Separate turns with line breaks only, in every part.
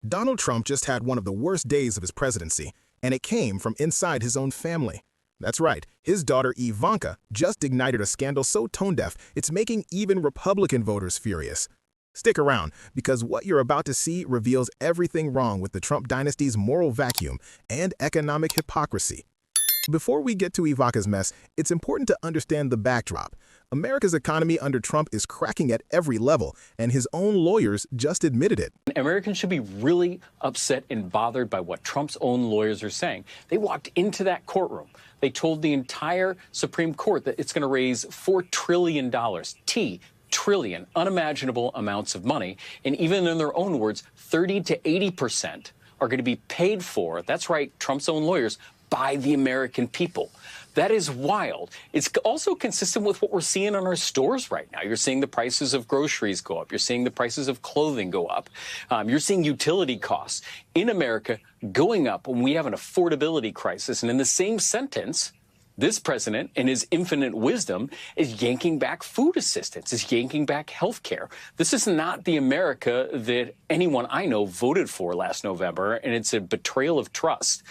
Donald Trump just had one of the worst days of his presidency, and it came from inside his own family. That's right, his daughter Ivanka just ignited a scandal so tone-deaf it's making even Republican voters furious. Stick around, because what you're about to see reveals everything wrong with the Trump dynasty's moral vacuum and economic hypocrisy. Before we get to Ivanka's mess, it's important to understand the backdrop. America's economy under Trump is cracking at every level, and his own lawyers just admitted it.
Americans should be really upset and bothered by what Trump's own lawyers are saying. They walked into that courtroom. They told the entire Supreme Court that it's going to raise $4 trillion. Trillion, unimaginable amounts of money. And even in their own words, 30 to 80% are going to be paid for, that's right, Trump's own lawyers, by the American people. That is wild. It's also consistent with what we're seeing in our stores right now. You're seeing the prices of groceries go up. You're seeing the prices of clothing go up. You're seeing utility costs in America going up when we have an affordability crisis. And in the same sentence, this president, in his infinite wisdom, is yanking back food assistance, is yanking back health care. This is not the America that anyone I know voted for last November, and it's a betrayal of trust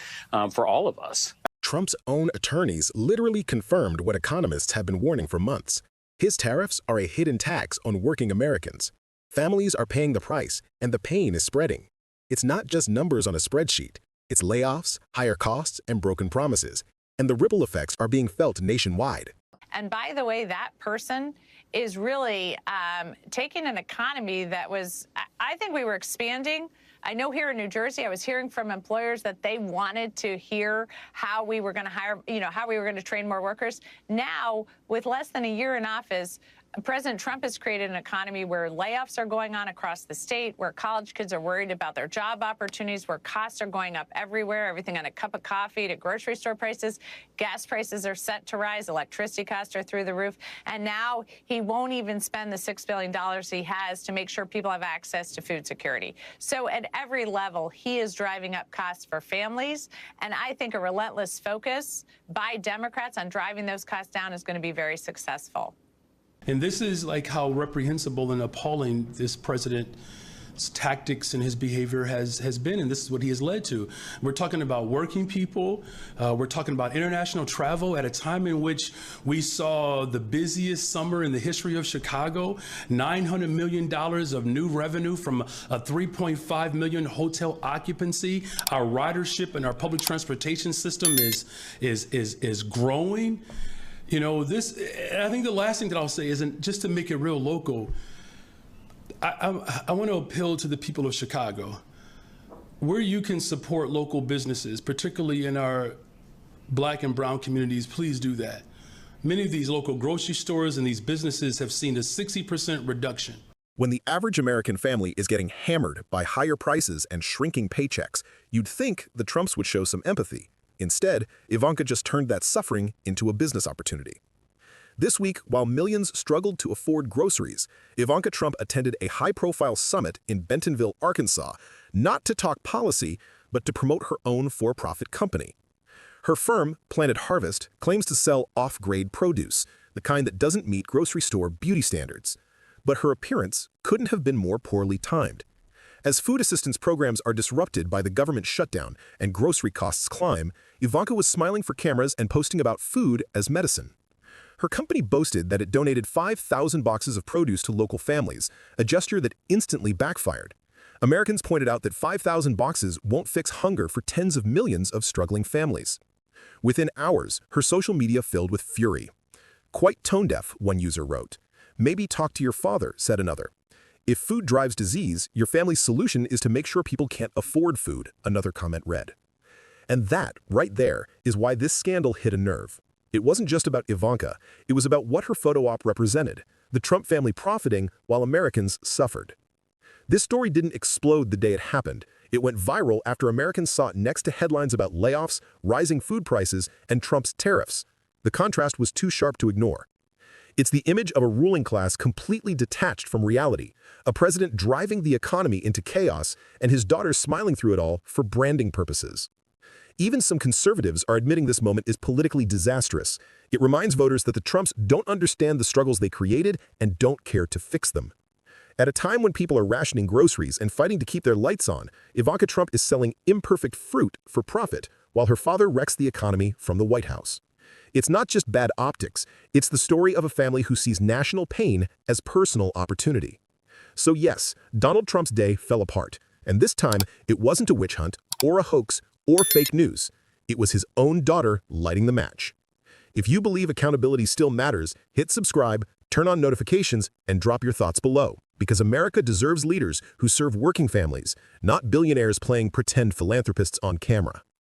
for all of us.
Trump's own attorneys literally confirmed what economists have been warning for months. His tariffs are a hidden tax on working Americans. Families are paying the price, and the pain is spreading. It's not just numbers on a spreadsheet. It's layoffs, higher costs, and broken promises. And the ripple effects are being felt nationwide.
And by the way, that person is really taking an economy that was, I think we were expanding. I know here in New Jersey, I was hearing from employers that they wanted to hear how we were going to hire, how we were going to train more workers. Now, with less than a year in office, President Trump has created an economy where layoffs are going on across the state, where college kids are worried about their job opportunities, where costs are going up everywhere, everything on a cup of coffee to grocery store prices. Gas prices are set to rise. Electricity costs are through the roof. And now he won't even spend the $6 billion he has to make sure people have access to food security. So at every level, he is driving up costs for families. And I think a relentless focus by Democrats on driving those costs down is going to be very successful.
And this is like how reprehensible and appalling this president's tactics and his behavior has been, and this is what he has led to. We're talking about working people. We're talking about international travel at a time in which we saw the busiest summer in the history of Chicago, $900 million of new revenue from a 3.5 million hotel occupancy. Our ridership and our public transportation system is growing. I think the last thing that I'll say isn't just to make it real local. I want to appeal to the people of Chicago, where you can support local businesses, particularly in our Black and brown communities. Please do that. Many of these local grocery stores and these businesses have seen a 60% reduction.
When the average American family is getting hammered by higher prices and shrinking paychecks, you'd think the Trumps would show some empathy. Instead, Ivanka just turned that suffering into a business opportunity. This week, while millions struggled to afford groceries, Ivanka Trump attended a high-profile summit in Bentonville, Arkansas, not to talk policy, but to promote her own for-profit company. Her firm, Planet Harvest, claims to sell off-grade produce, the kind that doesn't meet grocery store beauty standards. But her appearance couldn't have been more poorly timed. As food assistance programs are disrupted by the government shutdown and grocery costs climb, Ivanka was smiling for cameras and posting about food as medicine. Her company boasted that it donated 5,000 boxes of produce to local families, a gesture that instantly backfired. Americans pointed out that 5,000 boxes won't fix hunger for tens of millions of struggling families. Within hours, her social media filled with fury. "Quite tone-deaf," one user wrote. "Maybe talk to your father," said another. "If food drives disease, your family's solution is to make sure people can't afford food," another comment read. And that, right there, is why this scandal hit a nerve. It wasn't just about Ivanka, it was about what her photo op represented, the Trump family profiting while Americans suffered. This story didn't explode the day it happened. It went viral after Americans saw it next to headlines about layoffs, rising food prices, and Trump's tariffs. The contrast was too sharp to ignore. It's the image of a ruling class completely detached from reality, a president driving the economy into chaos, and his daughter smiling through it all for branding purposes. Even some conservatives are admitting this moment is politically disastrous. It reminds voters that the Trumps don't understand the struggles they created and don't care to fix them. At a time when people are rationing groceries and fighting to keep their lights on, Ivanka Trump is selling imperfect fruit for profit, while her father wrecks the economy from the White House. It's not just bad optics, it's the story of a family who sees national pain as personal opportunity. So yes, Donald Trump's day fell apart, and this time it wasn't a witch hunt, or a hoax, or fake news. It was his own daughter lighting the match. If you believe accountability still matters, hit subscribe, turn on notifications, and drop your thoughts below, because America deserves leaders who serve working families, not billionaires playing pretend philanthropists on camera.